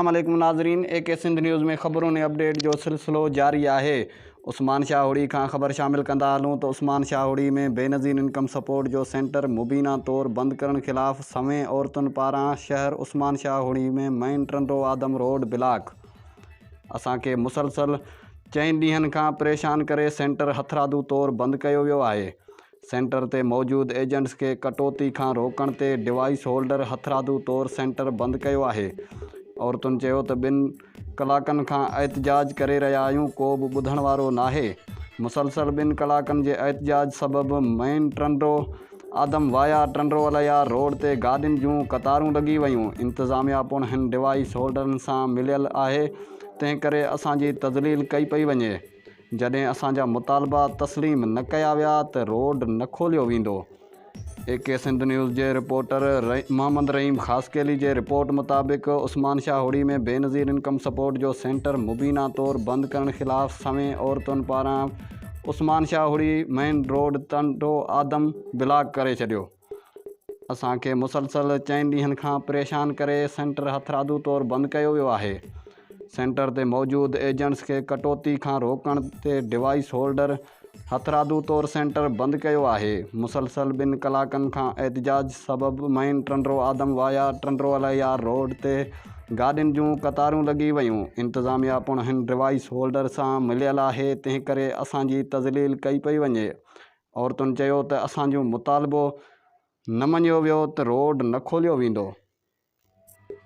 अस्सलाम वालेकुम नाज़रीन, AK सिंध न्यूज़ में ख़बरों ने अपडेट जो सिलसिलो जारी है। उस्मान शाह हुड़ी खां ख़बर शामिल कंदा हलूं तो उस्मान शाह हुड़ी में बेनज़ीर इनकम सपोर्ट जो सेंटर मुबीना तौर बंद करण ख़िलाफ़ सवें औरतुन पारां शहर उस्मान शाह हुड़ी में मेन टंडो आदम रोड ब्लॉक असांखे मुसलसल 4 ॾींहनि खां परेशान करे सेंटर हथरादू तौर बंद कयो वियो आहे। सेंटर ते मौजूद एजेंट्स के कटौती खां रोकण ते डिवाइस होल्डर हथरादू तौर सेंटर बंद कयो आहे। औरतुनि चयो त 2 कलाकनि खां एहतजाज करे रहिया आहियूं, को बि ॿुधण वारो नाहे। मुसलसल 2 कलाकनि जे एहतजाज सबबि मेन टंडो आदम वाया टंडोअलया रोड ते गाॾियुनि जूं कतारूं लॻी वयूं। इंतज़ामिया पिणु हिन डिवाइस होल्डरनि सां मिलियल आहे, तंहिं करे असांजी तज़लील कई पई वञे। जॾहिं असांजा मुतालबा तस्लीम न कया विया त रोड न खोलियो वेंदो। AK सिंध न्यूज़ जे रिपोर्टर मोहम्मद रहीम ख़ासकेली जे रिपोर्ट मुताबिक़ उस्मान शाह हुड़ी में बेनज़ीर इनकम सपोर्ट जो सेंटर मुबीना तौर बंद करण ख़िलाफ़ सवें औरतुनि पारां उस्मान शाह हुड़ी मेन रोड टंडो आदम ब्लॉक करे छॾियो। असांखे मुसलसल 4 ॾींहनि खां परेशान करे सेंटर हथरादू तौर बंद कयो वियो आहे। सेंटर ते मौजूद एजेंट्स के कटौती खां रोकण ते डिवाइस होल्डर हथरादू तौर सेंटर बंद कयो आहे। मुसलसल 2 कलाकनि खां एहतजाज सबबि मेन टंडो आदम वाया टंडोअलया रोड ते गाॾियुनि जूं कतारूं लॻी वयूं। इंतज़ामिया पिणु हिन डिवाइस होल्डर सां मिलियल आहे, तंहिं करे असांजी तज़लील कई पई वञे। औरतुनि चयो त असांजो मुतालबो न मञियो वियो त रोड न खोलियो वेंदो।